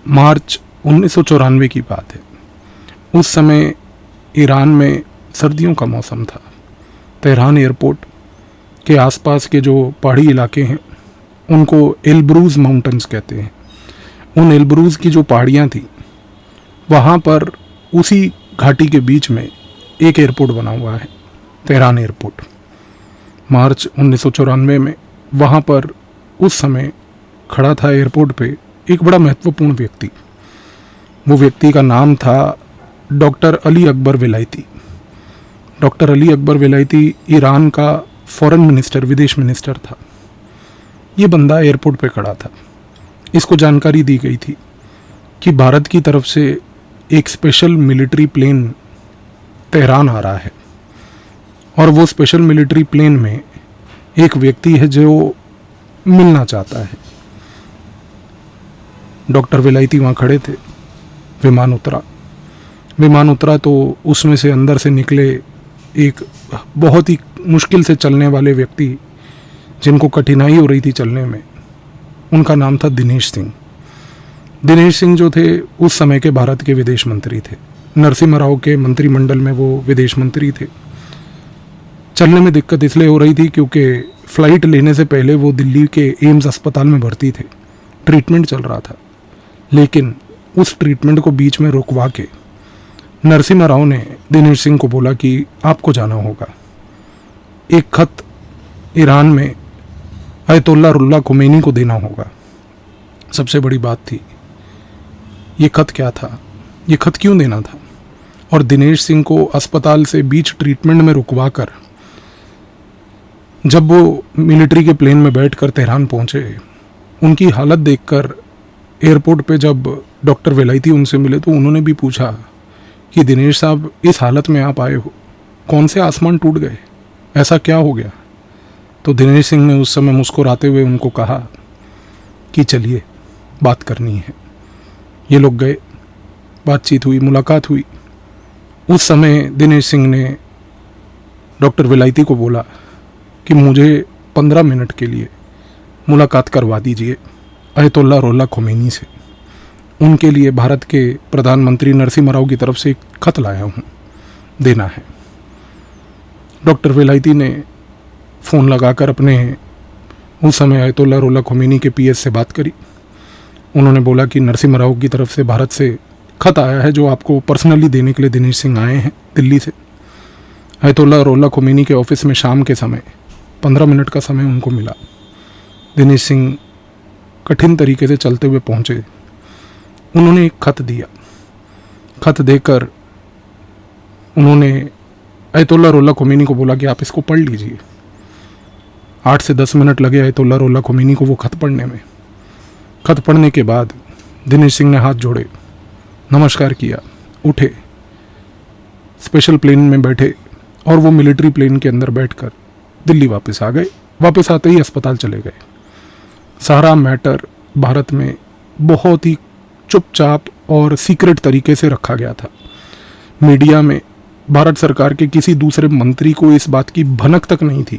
मार्च 1994 की बात है। उस समय ईरान में सर्दियों का मौसम था। तेहरान एयरपोर्ट के आसपास के जो पहाड़ी इलाके हैं उनको एल्ब्रूज माउंटेन्स कहते हैं। उन एल्ब्रूज की जो पहाड़ियाँ थी वहाँ पर उसी घाटी के बीच में एक एयरपोर्ट बना हुआ है, तेहरान एयरपोर्ट। मार्च 1994 में वहाँ पर उस समय खड़ा था एयरपोर्ट पे एक बड़ा महत्वपूर्ण व्यक्ति। वो व्यक्ति का नाम था doctor Ali Akbar Velayati. Doctor Ali Akbar Velayati Iran का फॉरेन मिनिस्टर, विदेश मिनिस्टर था। ये बंदा एयरपोर्ट पे खड़ा था। इसको जानकारी दी गई थी कि भारत की तरफ से एक स्पेशल मिलिट्री प्लेन तेहरान आ रहा है और वो स्पेशल मिलिट्री प्लेन में एक व्यक्ति है जो मिलना चाहता है। डॉक्टर वेलायती वहाँ खड़े थे। विमान उतरा तो उसमें से अंदर से निकले एक बहुत ही मुश्किल से चलने वाले व्यक्ति, जिनको कठिनाई हो रही थी चलने में। उनका नाम था दिनेश सिंह। दिनेश सिंह जो थे उस समय के भारत के विदेश मंत्री थे। नरसिम्हा राव के मंत्रिमंडल में वो विदेश मंत्री थे। चलने में दिक्कत इसलिए हो रही थी क्योंकि फ़्लाइट लेने से पहले वो दिल्ली के एम्स अस्पताल में भर्ती थे। ट्रीटमेंट चल रहा था, लेकिन उस ट्रीटमेंट को बीच में रुकवा के नरसिम्हा राव ने दिनेश सिंह को बोला कि आपको जाना होगा। एक खत ईरान में अयतुल्ला रुल्ला खुमैनी को देना होगा। सबसे बड़ी बात थी ये खत क्या था, ये खत क्यों देना था। और दिनेश सिंह को अस्पताल से बीच ट्रीटमेंट में रुकवा कर जब वो मिलिट्री के प्लेन में बैठकर तेहरान पहुंचे, उनकी हालत देखकर एयरपोर्ट पे जब डॉक्टर वेलायती उनसे मिले तो उन्होंने भी पूछा कि दिनेश साहब, इस हालत में आप आए हो, कौन से आसमान टूट गए, ऐसा क्या हो गया। तो दिनेश सिंह ने उस समय मुस्कुराते हुए उनको कहा कि चलिए बात करनी है। ये लोग गए, बातचीत हुई, मुलाकात हुई। उस समय दिनेश सिंह ने डॉक्टर वेलायती को बोला कि मुझे 15 मिनट के लिए मुलाकात करवा दीजिए अयतुल्ला रुल्ला खुमैनी से। उनके लिए भारत के प्रधानमंत्री नरसिम्हा राव की तरफ से एक खत लाया हूँ, देना है। डॉक्टर वेलायती ने फ़ोन लगाकर अपने उस समय अयतुल्ला रुल्ला खुमैनी के पीएस से बात करी। उन्होंने बोला कि नरसिम्हा राव की तरफ से भारत से खत आया है जो आपको पर्सनली देने के लिए दिनेश सिंह आए हैं दिल्ली से। अयतुल्ला रुल्ला खुमैनी के ऑफिस में शाम के समय 15 मिनट का समय उनको मिला। दिनेश सिंह कठिन तरीके से चलते हुए पहुँचे। उन्होंने एक खत दिया। खत देकर उन्होंने अयतुल्ला रुल्ला खुमैनी को बोला कि आप इसको पढ़ लीजिए। 8 से 10 मिनट लगे अयतुल्ला रुल्ला खुमैनी को वो खत पढ़ने में। खत पढ़ने के बाद दिनेश सिंह ने हाथ जोड़े, नमस्कार किया, उठे, स्पेशल प्लेन में बैठे और वो मिलिट्री प्लेन के अंदर बैठकर दिल्ली वापस आ गए। वापस आते ही अस्पताल चले गए। सारा मैटर भारत में बहुत ही चुपचाप और सीक्रेट तरीके से रखा गया था। मीडिया में भारत सरकार के किसी दूसरे मंत्री को इस बात की भनक तक नहीं थी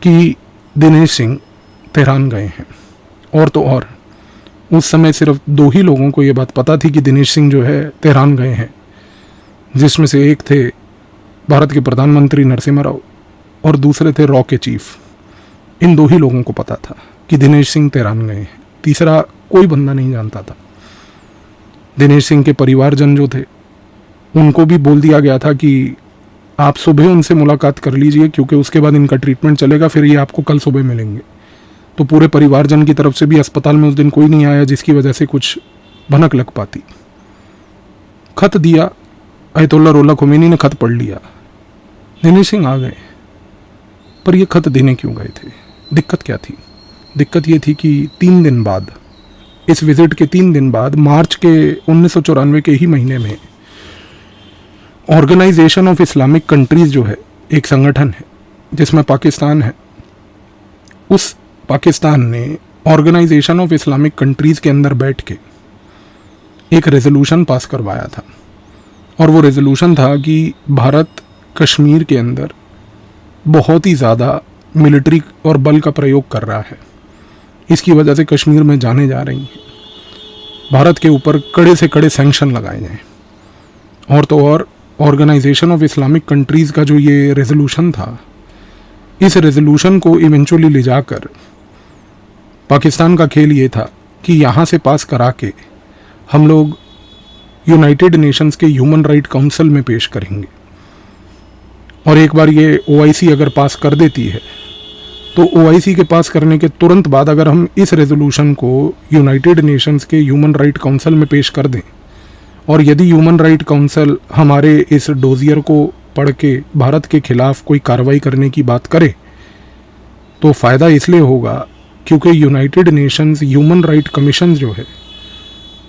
कि दिनेश सिंह तेहरान गए हैं। और तो और उस समय सिर्फ 2 ही लोगों को ये बात पता थी कि दिनेश सिंह जो है तेहरान गए हैं, जिसमें से एक थे भारत के प्रधानमंत्री नरसिम्हा राव और दूसरे थे रॉ के चीफ। इन 2 ही लोगों को पता था कि दिनेश सिंह तेहरान गए हैं। तीसरा कोई बंदा नहीं जानता था। दिनेश सिंह के परिवारजन जो थे उनको भी बोल दिया गया था कि आप सुबह उनसे मुलाकात कर लीजिए क्योंकि उसके बाद इनका ट्रीटमेंट चलेगा, फिर ये आपको कल सुबह मिलेंगे। तो पूरे परिवारजन की तरफ से भी अस्पताल में उस दिन कोई नहीं आया, जिसकी वजह से कुछ भनक लग पाती। खत दिया, अयतुल्ला रुल्ला खुमैनी ने खत पढ़ लिया, दिनेश सिंह आ गए। पर ये खत देने क्यों गए थे? दिक्कत क्या थी? दिक्कत ये थी कि 3 दिन बाद, इस विजिट के 3 दिन बाद, मार्च के 1994 के ही महीने में ऑर्गेनाइजेशन ऑफ इस्लामिक कंट्रीज़ जो है, एक संगठन है जिसमें पाकिस्तान है, उस पाकिस्तान ने ऑर्गेनाइजेशन ऑफ इस्लामिक कंट्रीज़ के अंदर बैठ के एक रेजोल्यूशन पास करवाया था। और वो रेजोल्यूशन था कि भारत कश्मीर के अंदर बहुत ही ज़्यादा मिलिट्री और बल का प्रयोग कर रहा है। इसकी वजह से कश्मीर में जाने जा रही हैं। भारत के ऊपर कड़े से कड़े सैंक्शन लगाए जाएं। और तो और ऑर्गेनाइजेशन ऑफ इस्लामिक कंट्रीज़ का जो ये रेजोल्यूशन था, इस रेजोल्यूशन को इवेंचुअली ले जाकर पाकिस्तान का खेल ये था कि यहाँ से पास करा के हम लोग यूनाइटेड नेशंस के ह्यूमन राइट काउंसिल में पेश करेंगे। और एक बार ये OIC अगर पास कर देती है तो OIC के पास करने के तुरंत बाद अगर हम इस रेजोल्यूशन को यूनाइटेड नेशंस के ह्यूमन राइट काउंसिल में पेश कर दें और यदि ह्यूमन राइट काउंसिल हमारे इस डोजियर को पढ़ के भारत के खिलाफ कोई कार्रवाई करने की बात करे तो फ़ायदा इसलिए होगा क्योंकि United Nations human right commission जो है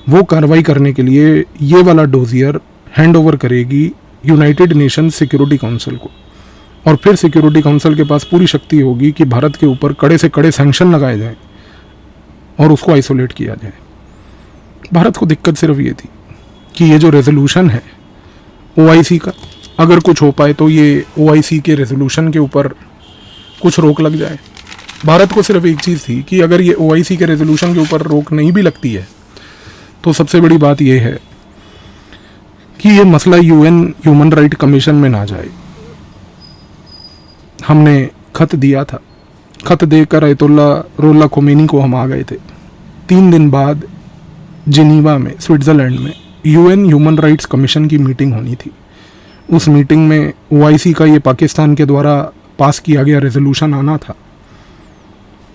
वो कार्रवाई करने के लिए ये वाला डोजियर हैंड ओवर करेगी यूनाइटेड नेशंस सिक्योरिटी काउंसिल को। और फिर सिक्योरिटी काउंसिल के पास पूरी शक्ति होगी कि भारत के ऊपर कड़े से कड़े सैंक्शन लगाए जाएं और उसको आइसोलेट किया जाए। भारत को दिक्कत सिर्फ ये थी कि ये जो रेजोल्यूशन है OIC का, अगर कुछ हो पाए तो ये OIC के रेजोल्यूशन के ऊपर कुछ रोक लग जाए। भारत को सिर्फ एक चीज़ थी कि अगर ये OIC के रेजोल्यूशन के ऊपर रोक नहीं भी लगती है तो सबसे बड़ी बात यह है कि ये मसला UN ह्यूमन राइट कमीशन में ना जाए। हमने खत दिया था, खत देकर अयतुल्ला रुहुल्लाह खोमेनी को हम आ गए थे। 3 दिन बाद जिनीवा में, स्विट्ज़रलैंड में UN ह्यूमन राइट्स कमीशन की मीटिंग होनी थी। उस मीटिंग में OIC का ये पाकिस्तान के द्वारा पास किया गया रेजोल्यूशन आना था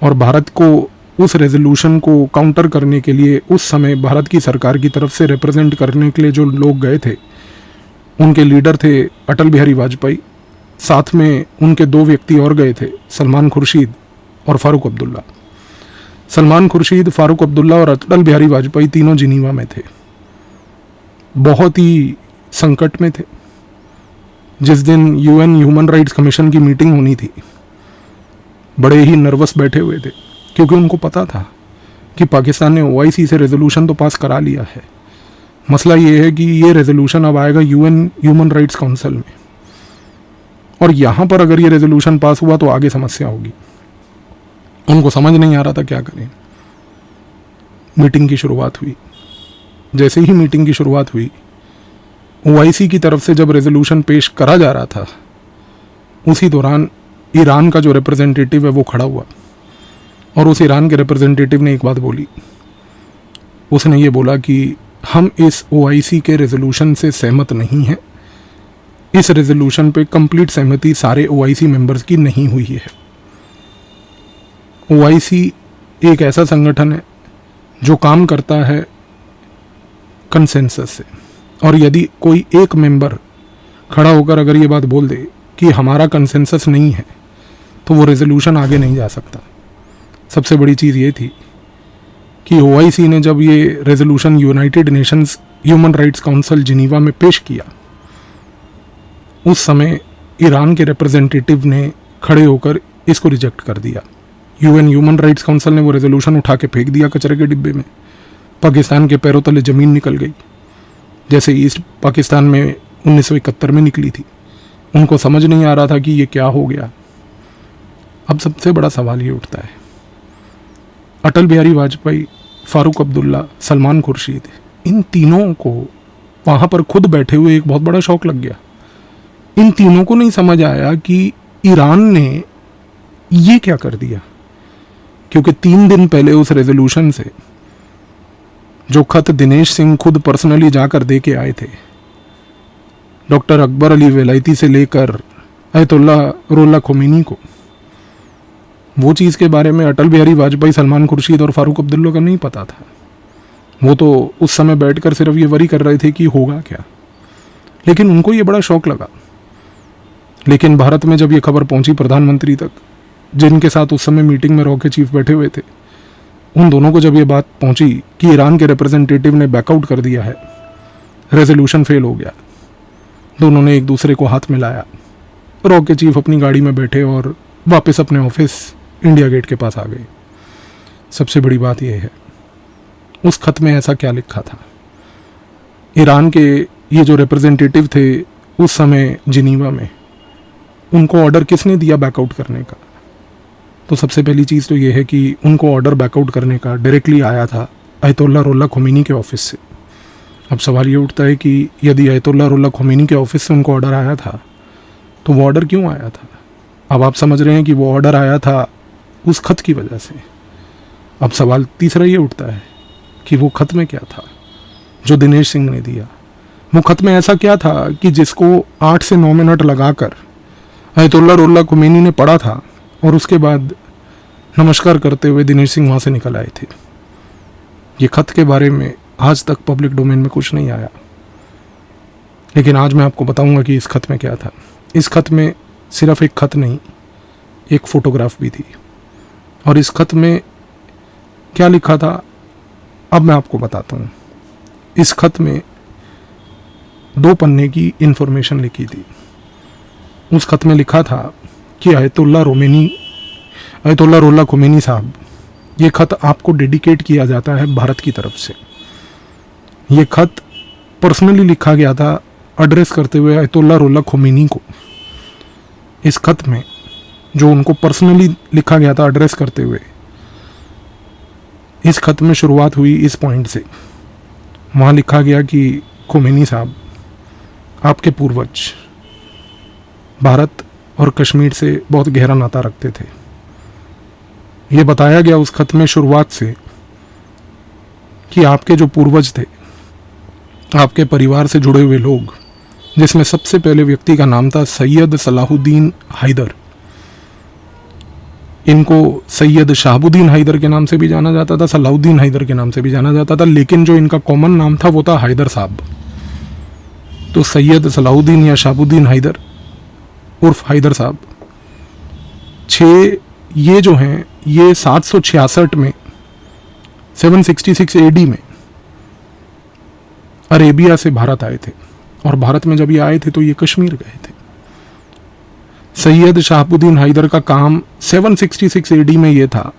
और भारत को उस रेजोल्यूशन को काउंटर करने के लिए उस समय भारत की सरकार की तरफ से रिप्रेजेंट करने के लिए जो लोग गए थे उनके लीडर थे अटल बिहारी वाजपेयी, साथ में उनके 2 व्यक्ति और गए थे, सलमान खुर्शीद और फारूक अब्दुल्ला। सलमान खुर्शीद, फारूक अब्दुल्ला और अटल बिहारी वाजपेयी तीनों जिनीवा में थे, बहुत ही संकट में थे। जिस दिन UN ह्यूमन राइट्स कमीशन की मीटिंग होनी थी बड़े ही नर्वस बैठे हुए थे क्योंकि उनको पता था कि पाकिस्तान ने OIC से रेजोल्यूशन तो पास करा लिया है। मसला ये है कि ये रेजोल्यूशन अब आएगा UN ह्यूमन राइट्स काउंसिल में और यहाँ पर अगर ये रेजोल्यूशन पास हुआ तो आगे समस्या होगी। उनको समझ नहीं आ रहा था क्या करें। मीटिंग की शुरुआत हुई। जैसे ही मीटिंग की शुरुआत हुई OIC की तरफ से जब रेजोल्यूशन पेश करा जा रहा था उसी दौरान ईरान का जो रिप्रेजेंटेटिव है वो खड़ा हुआ और उस ईरान के रिप्रेजेंटेटिव ने एक बात बोली। उसने ये बोला कि हम इस OIC के रेजोल्यूशन से सहमत नहीं हैं। इस रेजोल्यूशन पे कंप्लीट सहमति सारे OIC मेंबर्स की नहीं हुई है। OIC एक ऐसा संगठन है जो काम करता है कंसेंसस से और यदि कोई एक मेंबर खड़ा होकर अगर ये बात बोल दे कि हमारा कंसेंसस नहीं है तो वो रेजोल्यूशन आगे नहीं जा सकता। सबसे बड़ी चीज़ ये थी कि OIC ने जब ये resolution United Nations human rights council Geneva में पेश किया उस समय ईरान के रिप्रेजेंटेटिव ने खड़े होकर इसको रिजेक्ट कर दिया। UN ह्यूमन राइट्स काउंसिल ने वो रेजोल्यूशन उठा के फेंक दिया कचरे के डिब्बे में। पाकिस्तान के पैरों तले ज़मीन निकल गई जैसे ईस्ट पाकिस्तान में 1971 में निकली थी। उनको समझ नहीं आ रहा था कि ये क्या हो गया। अब सबसे बड़ा सवाल ये उठता है, अटल बिहारी वाजपेयी, फारूक अब्दुल्ला, सलमान खुर्शीद, इन तीनों को वहाँ पर खुद बैठे हुए एक बहुत बड़ा शौक लग गया। इन तीनों को नहीं समझ आया कि ईरान ने ये क्या कर दिया, क्योंकि 3 दिन पहले उस रेजोल्यूशन से जो खत दिनेश सिंह खुद पर्सनली जाकर दे के आए थे, डॉक्टर अकबर अली वेलायती से लेकर अयतुल्ला रुहुल्लाह खोमेनी को, वो चीज़ के बारे में अटल बिहारी वाजपेयी, सलमान खुर्शीद और फारूक अब्दुल्ला को नहीं पता था। वो तो उस समय बैठकर सिर्फ ये वरी कर रहे थे कि होगा क्या, लेकिन उनको ये बड़ा शौक लगा। लेकिन भारत में जब ये खबर पहुंची प्रधानमंत्री तक, जिनके साथ उस समय मीटिंग में रॉ के चीफ बैठे हुए थे, उन दोनों को जब ये बात पहुंची कि ईरान के रिप्रेजेंटेटिव ने बैकआउट कर दिया है, रेजोल्यूशन फेल हो गया, दोनों ने एक दूसरे को हाथ मिलाया। रॉ के चीफ अपनी गाड़ी में बैठे और वापस अपने ऑफिस इंडिया गेट के पास आ गए। सबसे बड़ी बात यह है, उस खत में ऐसा क्या लिखा था। ईरान के ये जो रिप्रेजेंटेटिव थे उस समय जिनीवा में, उनको ऑर्डर किसने दिया बैकआउट करने का? तो सबसे पहली चीज़ तो ये है कि उनको ऑर्डर बैकआउट करने का डायरेक्टली आया था अयतुल्ला रुल्ला खोमेनी के ऑफिस से। अब सवाल ये उठता है कि यदि अयतुल्ला रुल्ला खोमेनी के ऑफिस से उनको ऑर्डर आया था तो वो ऑर्डर क्यों आया था? अब आप समझ रहे हैं कि वो ऑर्डर आया था उस खत की वजह से। अब सवाल तीसरा ये उठता है कि वो खत में क्या था जो दिनेश सिंह ने दिया? वो खत में ऐसा क्या था कि जिसको 8 से 9 मिनट लगाकर अयतुल्ला रुल्ला खोमेनी ने पढ़ा था और उसके बाद नमस्कार करते हुए दिनेश सिंह वहाँ से निकल आए थे? ये खत के बारे में आज तक पब्लिक डोमेन में कुछ नहीं आया, लेकिन आज मैं आपको बताऊंगा कि इस खत में क्या था। इस खत में सिर्फ एक खत नहीं, एक फ़ोटोग्राफ भी थी। और इस खत में क्या लिखा था अब मैं आपको बताता हूँ। इस खत में 2 पन्ने की इन्फॉर्मेशन लिखी थी। उस खत में लिखा था कि अयतुल्ला रुल्ला खोमेनी साहब, ये खत आपको डेडिकेट किया जाता है भारत की तरफ से। ये खत पर्सनली लिखा गया था एड्रेस करते हुए अयतुल्ला रुल्ला खोमेनी को। इस खत में जो उनको पर्सनली लिखा गया था एड्रेस करते हुए, इस खत में शुरुआत हुई इस पॉइंट से। वहाँ लिखा गया कि खोमेनी साहब, आपके पूर्वज भारत और कश्मीर से बहुत गहरा नाता रखते थे। ये बताया गया उस खत में शुरुआत से कि आपके जो पूर्वज थे, आपके परिवार से जुड़े हुए लोग, जिसमें सबसे पहले व्यक्ति का नाम था सैयद सलाहुद्दीन हैदर। इनको सैयद शहाबुद्दीन हैदर के नाम से भी जाना जाता था, सलाहुद्दीन हैदर के नाम से भी जाना जाता था, लेकिन जो इनका कॉमन नाम था वो था हैदर साहब। तो सैयद सलाहुद्दीन या शहाबुद्दीन हैदर उर्फ हैदर साहब 6 ये जो हैं ये 766 में 766 एडी में अरेबिया से भारत आए थे। और भारत में जब ये आए थे तो ये कश्मीर गए थे। सैयद शहाबुद्दीन हैदर का काम 766 एडी में ये था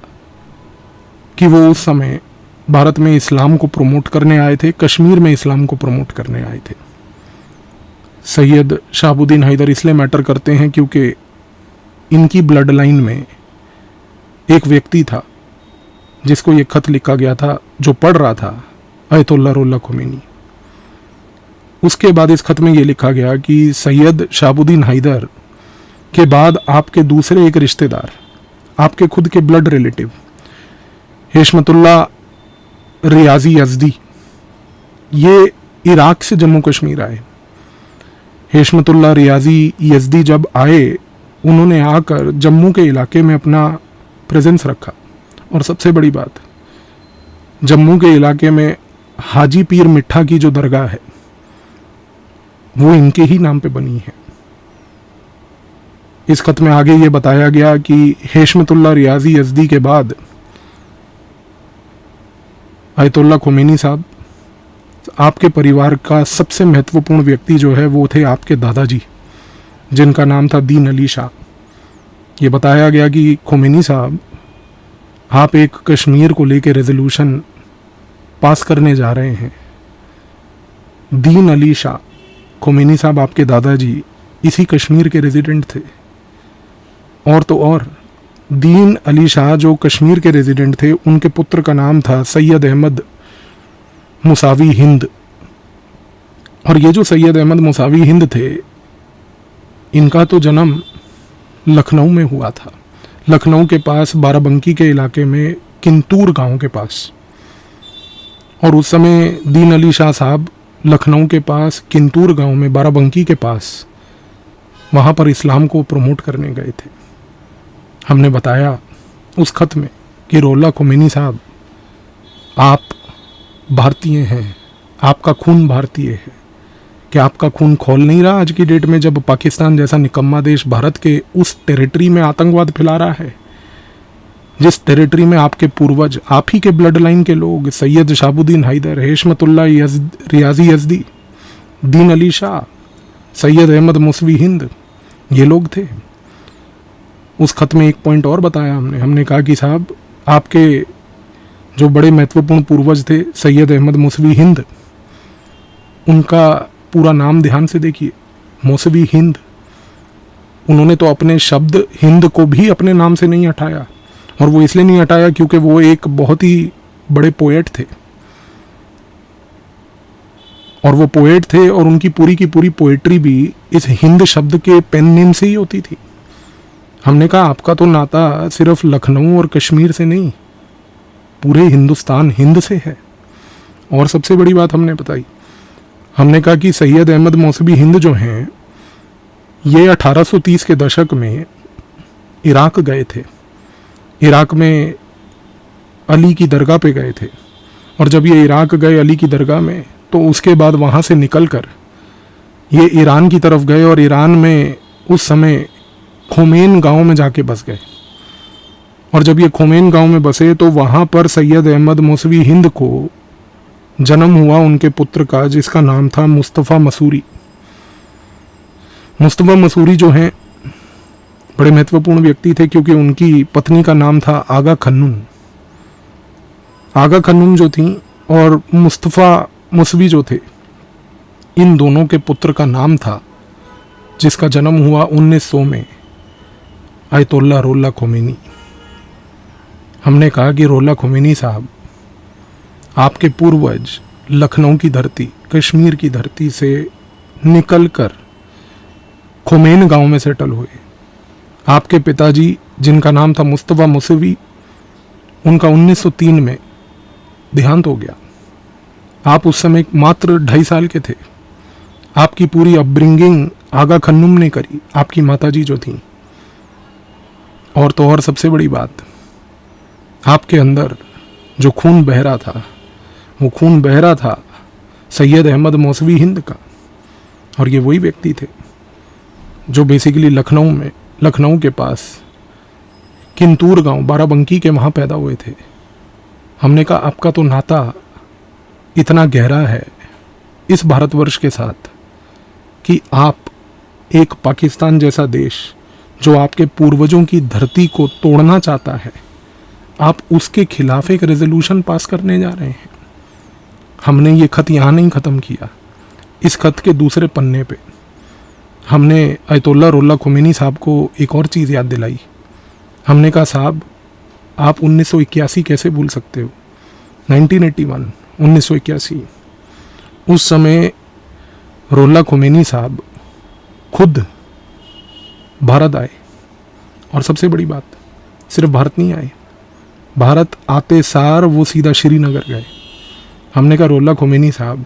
कि वो उस समय भारत में इस्लाम को प्रमोट करने आए थे, कश्मीर में इस्लाम को प्रमोट करने आए थे। सैयद शहाबुद्दीन हैदर इसलिए मैटर करते हैं क्योंकि इनकी ब्लड लाइन में एक व्यक्ति था जिसको ये खत लिखा गया था, जो पढ़ रहा था अयतुल्ला रुल्ला खोमेनी। उसके बाद इस खत में ये लिखा गया कि सैयद शहाबुद्दीन हैदर के बाद आपके दूसरे एक रिश्तेदार, आपके खुद के ब्लड रिलेटिव हेशमतुल्ला रियाजी यज़दी, ये इराक से जम्मू कश्मीर आए। हेशमतुल्ला रियाजी यज़दी जब आए, उन्होंने आकर जम्मू के इलाके में अपना प्रेजेंस रखा। और सबसे बड़ी बात, जम्मू के इलाके में हाजी पीर मिठा की जो दरगाह है वो इनके ही नाम पे बनी है। इस खत में आगे ये बताया गया कि हेशमतुल्ला रियाजी यज़दी के बाद अयतुल्ला खोमेनी साहब, आपके परिवार का सबसे महत्वपूर्ण व्यक्ति जो है वो थे आपके दादाजी, जिनका नाम था दीन अली शाह। ये बताया गया कि खोमेनी साहब, आप एक कश्मीर को लेकर रेजोल्यूशन पास करने जा रहे हैं। दीन अली शाह, खोमेनी साहब आपके दादाजी इसी कश्मीर के रेजिडेंट थे। और तो और दीन अली शाह जो कश्मीर के रेजिडेंट थे, उनके पुत्र का नाम था सैयद अहमद मुसावी हिंद। और ये जो सैयद अहमद मुसावी हिंद थे, इनका तो जन्म लखनऊ में हुआ था, लखनऊ के पास बाराबंकी के इलाके में किंतूर गांव के पास। और उस समय दीन अली शाह साहब लखनऊ के पास किंतूर गांव में बाराबंकी के पास वहाँ पर इस्लाम को प्रमोट करने गए थे। हमने बताया उस खत में कि रुल्ला खोमेनी साहब, आप भारतीय हैं, आपका खून भारतीय है। क्या आपका खून खोल नहीं रहा आज की डेट में, जब पाकिस्तान जैसा निकम्मा देश भारत के उस टेरिटरी में आतंकवाद फैला रहा है, जिस टेरिटरी में आपके पूर्वज, आप ही के ब्लड लाइन के लोग, सैयद शहाबुद्दीन हैदर, हेशमतुल्ला रियाजी यज़दी, दीन अली शाह, सैयद अहमद मुसवी हिंद, ये लोग थे। उस खत में एक पॉइंट और बताया हमने कहा कि साहब, आपके जो बड़े महत्वपूर्ण पूर्वज थे सैयद अहमद मुसवी हिंद, उनका पूरा नाम ध्यान से देखिए, मुसवी हिंद। उन्होंने तो अपने शब्द हिंद को भी अपने नाम से नहीं हटाया, और वो इसलिए नहीं हटाया क्योंकि वो एक बहुत ही बड़े पोएट थे, और वो पोएट थे और उनकी पूरी की पूरी पोएट्री भी इस हिंद शब्द के पेन नेम से ही होती थी। हमने कहा आपका तो नाता सिर्फ लखनऊ और कश्मीर से नहीं, पूरे हिंदुस्तान हिंद से है। और सबसे बड़ी बात हमने बताई, हमने कहा कि सैयद अहमद मौसवी हिंद जो हैं ये 1830 के दशक में इराक गए थे। इराक में अली की दरगाह पे गए थे, और जब ये इराक गए अली की दरगाह में, तो उसके बाद वहाँ से निकल कर ये ईरान की तरफ गए, और ईरान में उस समय खोमेन गांव में जाके बस गए। और जब ये खोमेन गांव में बसे तो वहाँ पर सैयद अहमद मौसवी हिंद को जन्म हुआ उनके पुत्र का, जिसका नाम था मुस्तफ़ा मसूरी। मुस्तफ़ा मसूरी जो हैं बड़े महत्वपूर्ण व्यक्ति थे, क्योंकि उनकी पत्नी का नाम था आगा खन्नुम। आगा खन्नुम जो थी और मुस्तफ़ा मौसवी जो थे, इन दोनों के पुत्र का नाम था, जिसका जन्म हुआ 1900 में, आयतुल्लाह रुहुल्लाह खोमेनी। हमने कहा कि रुहुल्लाह खोमेनी साहब, आपके पूर्वज लखनऊ की धरती, कश्मीर की धरती से निकलकर खोमेन गांव में सेटल हुए। आपके पिताजी जिनका नाम था मुस्तफ़ा मौसवी, उनका 1903 में देहांत हो गया। आप उस समय मात्र 2.5 साल के थे। आपकी पूरी अपब्रिंगिंग आगा खन्नुम ने करी, आपकी माताजी जो थी। और तो और सबसे बड़ी बात, आपके अंदर जो खून बह रहा था, वो खून बह रहा था सैयद अहमद मौसवी हिंद का। और ये वही व्यक्ति थे जो बेसिकली लखनऊ के पास किंतूर गांव, बाराबंकी के वहाँ पैदा हुए थे। हमने कहा आपका तो नाता इतना गहरा है इस भारतवर्ष के साथ कि आप एक पाकिस्तान जैसा देश, जो आपके पूर्वजों की धरती को तोड़ना चाहता है, आप उसके खिलाफ एक रेजोल्यूशन पास करने जा रहे हैं। हमने ये खत यहाँ नहीं ख़त्म किया। इस खत के दूसरे पन्ने पे हमने आयतुल्लाह रुहुल्लाह खोमेनी साहब को एक और चीज़ याद दिलाई। हमने कहा साहब, आप 1981 कैसे भूल सकते हो? 1981, 1981, उस समय रुहुल्लाह खोमेनी साहब खुद भारत आए। और सबसे बड़ी बात, सिर्फ भारत नहीं आए, भारत आते सार वो सीधा श्रीनगर गए। हमने कहा रुहुल्लाह खोमेनी साहब,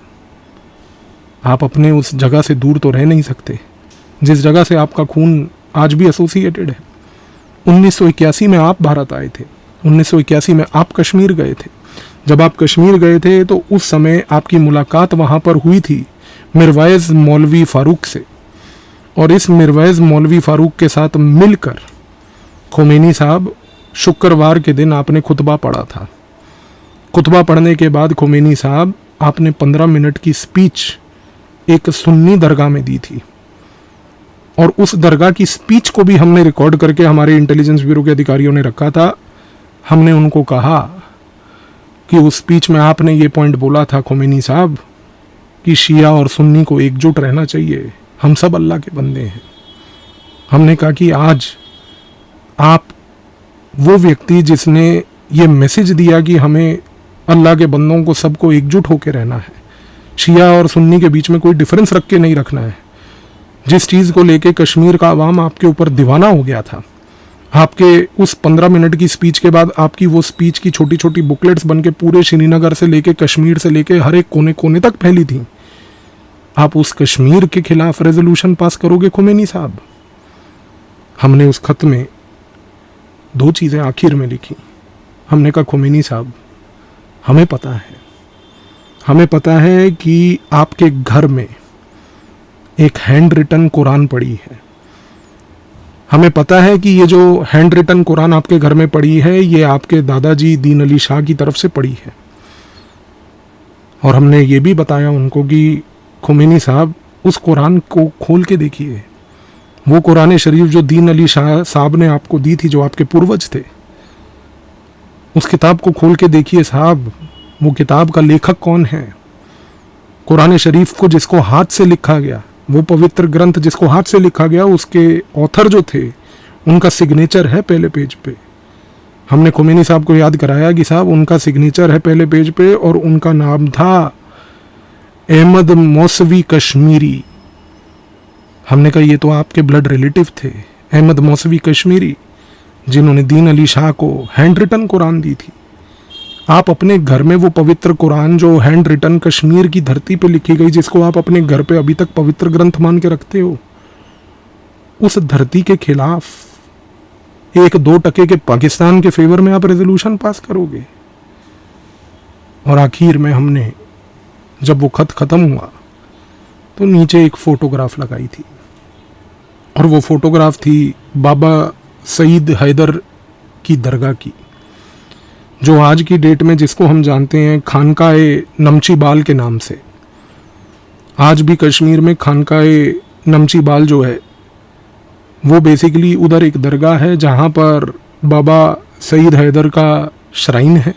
आप अपने उस जगह से दूर तो रह नहीं सकते जिस जगह से आपका खून आज भी एसोसिएटेड है। 1981 में आप भारत आए थे, 1981 में आप कश्मीर गए थे। जब आप कश्मीर गए थे तो उस समय आपकी मुलाकात वहाँ पर हुई थी मिरवाइज़ मौलवी फ़ारूक से, और इस मिरवाइज़ मौलवी फ़ारूक के साथ मिलकर खोमेनी साहब शुक्रवार के दिन आपने खुतबा पढ़ा था। खुतबा पढ़ने के बाद खोमेनी साहब आपने 15 मिनट की स्पीच एक सुन्नी दरगाह में दी थी, और उस दरगाह की स्पीच को भी हमने रिकॉर्ड करके हमारे इंटेलिजेंस ब्यूरो के अधिकारियों ने रखा था। हमने उनको कहा कि उस स्पीच में आपने ये पॉइंट बोला था खोमेनी साहब कि शिया और सुन्नी को एकजुट रहना चाहिए, हम सब अल्लाह के बंदे हैं। हमने कहा कि आज आप वो व्यक्ति जिसने ये मैसेज दिया कि हमें अल्लाह के बंदों को सबको एकजुट होकर रहना है, शिया और सुन्नी के बीच में कोई डिफरेंस रख के नहीं रखना है। जिस चीज़ को लेके कश्मीर का आवाम आपके ऊपर दीवाना हो गया था, आपके उस 15 मिनट की स्पीच के बाद आपकी वो स्पीच की छोटी छोटी बुकलेट्स बन के पूरे श्रीनगर से लेके कश्मीर से लेके हर एक कोने कोने तक फैली थी। आप उस कश्मीर के खिलाफ रेजोल्यूशन पास करोगे खोमेनी साहब? हमने उस खत में 2 चीज़ें आखिर में लिखी। हमने कहा खोमेनी साहब, हमें पता है कि आपके घर में एक हैंड रिटन कुरान पड़ी है। हमें पता है कि ये जो हैंड रिटन कुरान आपके घर में पड़ी है, ये आपके दादाजी दीन अली शाह की तरफ से पड़ी है। और हमने ये भी बताया उनको कि खोमेनी साहब, उस कुरान को खोल के देखिए। वो कुरान शरीफ जो दीन अली शाह साहब ने आपको दी थी, जो आपके पूर्वज थे, उस किताब को खोल के देखिए साहब। वो किताब का लेखक कौन है? कुरान शरीफ को जिसको हाथ से लिखा गया, वो पवित्र ग्रंथ जिसको हाथ से लिखा गया, उसके ऑथर जो थे, उनका सिग्नेचर है पहले पेज पे। हमने खोमेनी साहब को याद कराया कि साहब उनका सिग्नेचर है पहले पेज पे, और उनका नाम था अहमद मौसवी कश्मीरी, हमने कहा ये तो आपके ब्लड रिलेटिव थे, अहमद मौसवी कश्मीरी, जिन्होंने दीन अली शाह को हैंड रिटन कुरान दी थी। आप अपने घर में वो पवित्र कुरान जो हैंड रिटन कश्मीर की धरती पे लिखी गई, जिसको आप अपने घर पे अभी तक पवित्र ग्रंथ मान के रखते हो, उस धरती के खिलाफ 1-2% के पाकिस्तान के फेवर में आप रेजोल्यूशन पास करोगे। और आखिर में हमने जब वो खत खत्म हुआ तो नीचे एक फोटोग्राफ लगाई थी, और वो फोटोग्राफ थी बाबा सईद हैदर की दरगाह की, जो आज की डेट में जिसको हम जानते हैं खानकाए नमची बाल के नाम से। आज भी कश्मीर में खानकाए नमची बाल जो है वो बेसिकली उधर एक दरगाह है जहाँ पर बाबा सईद हैदर का श्राइन है।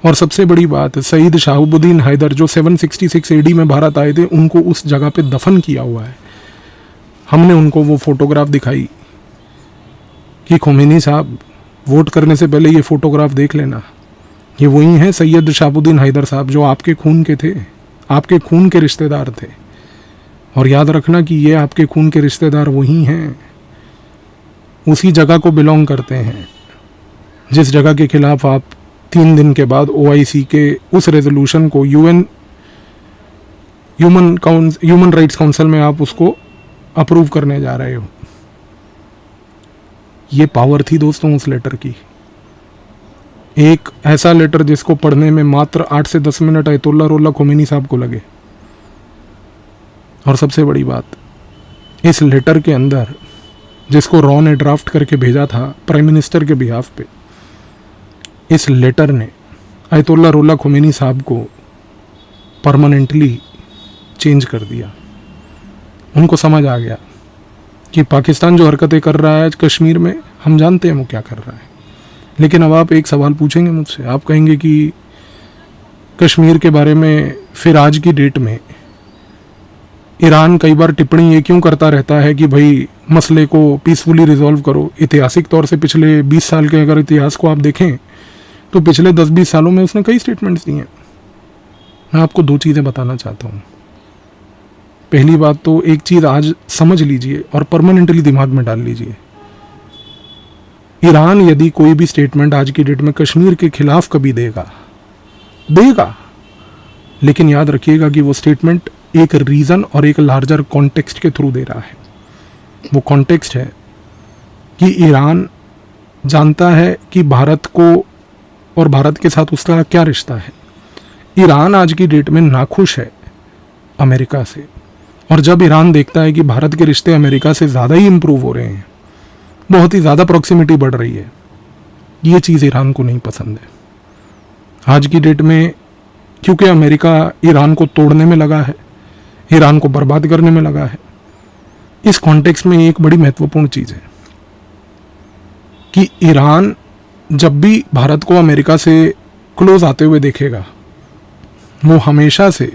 और सबसे बड़ी बात, सईद शहाबुद्दीन हैदर जो 766 एडी में भारत आए थे, उनको उस जगह पे दफन किया हुआ है। हमने उनको वो फोटोग्राफ दिखाई कि खोमेनी साहब, वोट करने से पहले ये फोटोग्राफ देख लेना, ये वही हैं सैयद शहाबुद्दीन हैदर साहब जो आपके खून के थे, आपके खून के रिश्तेदार थे। और याद रखना कि ये आपके खून के रिश्तेदार वही हैं, उसी जगह को बिलोंग करते हैं जिस जगह के खिलाफ आप 3 दिन के बाद OIC के उस रेजोल्यूशन को ह्यूमन राइट्स काउंसिल में आप उसको अप्रूव करने जा रहे हो। ये पावर थी दोस्तों उस लेटर की। एक ऐसा लेटर जिसको पढ़ने में मात्र 8 से 10 मिनट अयतुल्ला रुल्ला खोमेनी साहब को लगे। और सबसे बड़ी बात, इस लेटर के अंदर जिसको रॉ ने ड्राफ्ट करके भेजा था प्राइम मिनिस्टर के बिहाफ पे, इस लेटर ने अयतुल्ला रुल्ला खोमेनी साहब को परमानेंटली चेंज कर दिया। उनको समझ आ गया कि पाकिस्तान जो हरकतें कर रहा है कश्मीर में, हम जानते हैं वो क्या कर रहा है। लेकिन अब आप एक सवाल पूछेंगे मुझसे, आप कहेंगे कि कश्मीर के बारे में फिर आज की डेट में ईरान कई बार टिप्पणी ये क्यों करता रहता है कि भाई मसले को पीसफुली रिजॉल्व करो। ऐतिहासिक तौर से पिछले 20 साल के अगर इतिहास को आप देखें तो पिछले 10-20 सालों में उसने कई स्टेटमेंट्स दिए हैं। मैं आपको 2 चीज़ें बताना चाहता हूँ। पहली बात तो एक चीज़ आज समझ लीजिए और परमानेंटली दिमाग में डाल लीजिए, ईरान यदि कोई भी स्टेटमेंट आज की डेट में कश्मीर के खिलाफ कभी देगा, लेकिन याद रखिएगा कि वो स्टेटमेंट एक रीज़न और एक लार्जर कॉन्टेक्स्ट के थ्रू दे रहा है। वो कॉन्टेक्स्ट है कि ईरान जानता है कि भारत को और भारत के साथ उसका क्या रिश्ता है। ईरान आज की डेट में नाखुश है अमेरिका से, और जब ईरान देखता है कि भारत के रिश्ते अमेरिका से ज़्यादा ही इम्प्रूव हो रहे हैं, बहुत ही ज़्यादा प्रॉक्सिमिटी बढ़ रही है, ये चीज़ ईरान को नहीं पसंद है आज की डेट में। क्योंकि अमेरिका ईरान को तोड़ने में लगा है, ईरान को बर्बाद करने में लगा है। इस कॉन्टेक्स्ट में एक बड़ी महत्वपूर्ण चीज़ है कि ईरान जब भी भारत को अमेरिका से क्लोज आते हुए देखेगा, वो हमेशा से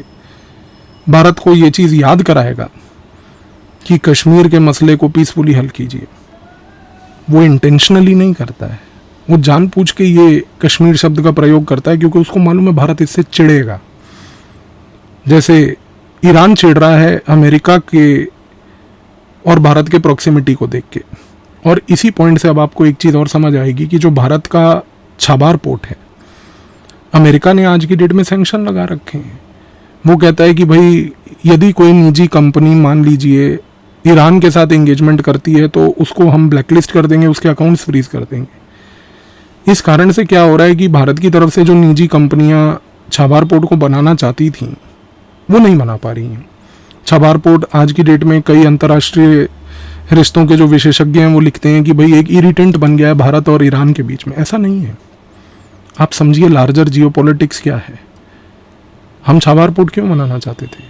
भारत को ये चीज़ याद कराएगा कि कश्मीर के मसले को पीसफुली हल कीजिए। वो इंटेंशनली नहीं करता है, वो जानबूझ के ये कश्मीर शब्द का प्रयोग करता है क्योंकि उसको मालूम है भारत इससे चिढ़ेगा। जैसे ईरान चिढ़ रहा है अमेरिका के और भारत के प्रॉक्सिमिटी को देख के। और इसी पॉइंट से अब आपको एक चीज़ और समझ आएगी कि जो भारत का छाबार पोर्ट है, अमेरिका ने आज की डेट में सैंक्शन लगा रखे हैं। वो कहता है कि भाई यदि कोई निजी कंपनी मान लीजिए ईरान के साथ एंगेजमेंट करती है तो उसको हम ब्लैकलिस्ट कर देंगे, उसके अकाउंट्स फ्रीज कर देंगे। इस कारण से क्या हो रहा है कि भारत की तरफ से जो निजी कंपनियां छाबार पोर्ट को बनाना चाहती थीं वो नहीं बना पा रही हैं। छाबार पोर्ट आज की डेट में कई अंतर्राष्ट्रीय रिश्तों के जो विशेषज्ञ हैं वो लिखते हैं कि भाई एक इरिटेंट बन गया है भारत और ईरान के बीच में। ऐसा नहीं है, आप समझिए लार्जर जियोपॉलिटिक्स क्या है। हम छाबार पोर्ट क्यों बनाना चाहते थे?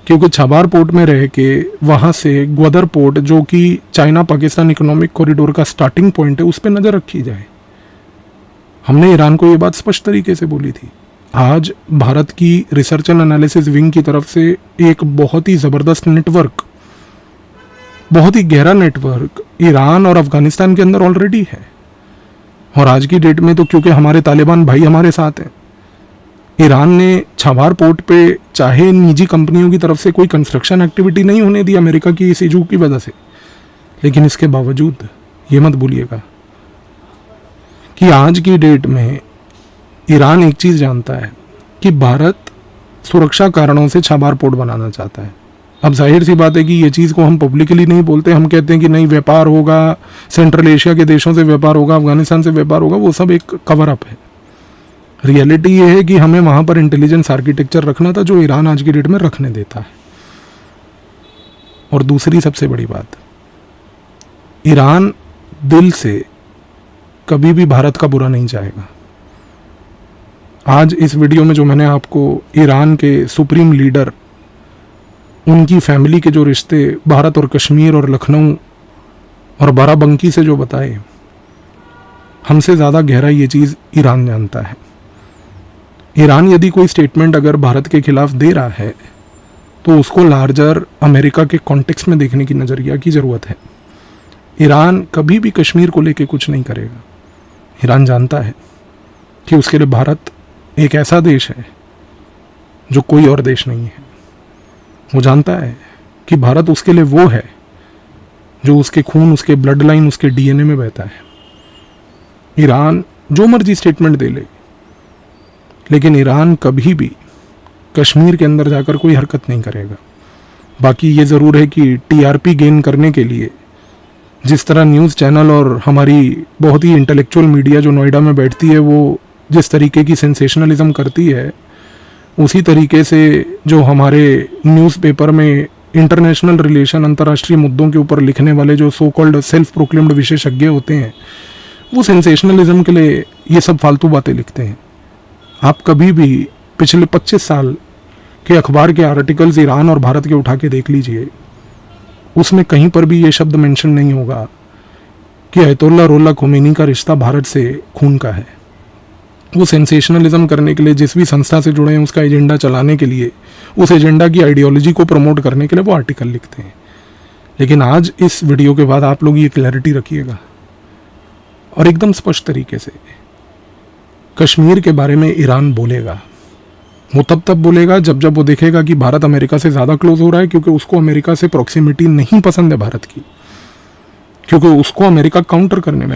क्योंकि छाबार पोर्ट में रह के वहाँ से ग्वादर पोर्ट जो कि चाइना पाकिस्तान इकोनॉमिक कॉरिडोर का स्टार्टिंग पॉइंट है उस पर नज़र रखी जाए। हमने ईरान को ये बात स्पष्ट तरीके से बोली थी। आज भारत की रिसर्च एंड एनालिसिस विंग की तरफ से एक बहुत ही ज़बरदस्त नेटवर्क, बहुत ही गहरा नेटवर्क ईरान और अफगानिस्तान के अंदर ऑलरेडी है। और आज की डेट में तो क्योंकि हमारे तालिबान भाई हमारे साथ हैं, ईरान ने छाबार पोर्ट पे चाहे निजी कंपनियों की तरफ से कोई कंस्ट्रक्शन एक्टिविटी नहीं होने दी अमेरिका की इस इशू की वजह से, लेकिन इसके बावजूद ये मत भूलिएगा कि आज की डेट में ईरान एक चीज़ जानता है कि भारत सुरक्षा कारणों से छाबार पोर्ट बनाना चाहता है। अब जाहिर सी बात है कि ये चीज़ को हम पब्लिकली नहीं बोलते, हम कहते हैं कि नहीं व्यापार होगा, सेंट्रल एशिया के देशों से व्यापार होगा, अफगानिस्तान से व्यापार होगा, वो सब एक कवर अप है। रियलिटी ये है कि हमें वहाँ पर इंटेलिजेंस आर्किटेक्चर रखना था जो ईरान आज की डेट में रखने देता है। और दूसरी सबसे बड़ी बात, ईरान दिल से कभी भी भारत का बुरा नहीं चाहेगा। आज इस वीडियो में जो मैंने आपको ईरान के सुप्रीम लीडर, उनकी फैमिली के जो रिश्ते भारत और कश्मीर और लखनऊ और बाराबंकी से जो बताए, हमसे ज़्यादा गहरा ये चीज़ ईरान जानता है। ईरान यदि कोई स्टेटमेंट अगर भारत के खिलाफ दे रहा है तो उसको लार्जर अमेरिका के कॉन्टेक्स्ट में देखने की नज़रिया की ज़रूरत है। ईरान कभी भी कश्मीर को लेके कुछ नहीं करेगा। ईरान जानता है कि उसके लिए भारत एक ऐसा देश है जो कोई और देश नहीं है। वो जानता है कि भारत उसके लिए वो है जो उसके खून, उसके ब्लड लाइन, उसके डीएनए में बहता है। ईरान जो मर्जी स्टेटमेंट दे ले, लेकिन ईरान कभी भी कश्मीर के अंदर जाकर कोई हरकत नहीं करेगा। बाकी ये ज़रूर है कि टीआरपी गेन करने के लिए जिस तरह न्यूज़ चैनल और हमारी बहुत ही इंटेलेक्चुअल मीडिया जो नोएडा में बैठती है वो जिस तरीके की सेंसेशनलिज्म करती है, उसी तरीके से जो हमारे न्यूज़पेपर में इंटरनेशनल रिलेशन, अंतर्राष्ट्रीय मुद्दों के ऊपर लिखने वाले जो सो कॉल्ड सेल्फ प्रोक्लेम्ड विशेषज्ञ होते हैं, वो सेंसेशनलिज्म के लिए ये सब फालतू बातें लिखते हैं। आप कभी भी पिछले 25 साल के अखबार के आर्टिकल्स ईरान और भारत के उठा के देख लीजिए, उसमें कहीं पर भी ये शब्द मेंशन नहीं होगा कि अयतुल्ला रुहुल्लाह खोमेनी का रिश्ता भारत से खून का है। वो सेंसेशनलिज्म करने के लिए जिस भी संस्था से जुड़े हैं, उसका एजेंडा चलाने के लिए, उस एजेंडा की आइडियोलॉजी को प्रमोट करने के लिए वो आर्टिकल लिखते हैं। लेकिन आज इस वीडियो के बाद आप लोग ये क्लैरिटी रखिएगा और एकदम स्पष्ट तरीके से कश्मीर के बारे में ईरान बोलेगा। वो तब बोलेगा जब वो देखेगा कि भारत अमेरिका से ज़्यादा क्लोज हो रहा है, क्योंकि उसको अमेरिका से प्रॉक्सिमिटी नहीं पसंद है भारत की, क्योंकि उसको अमेरिका काउंटर करने में लगा।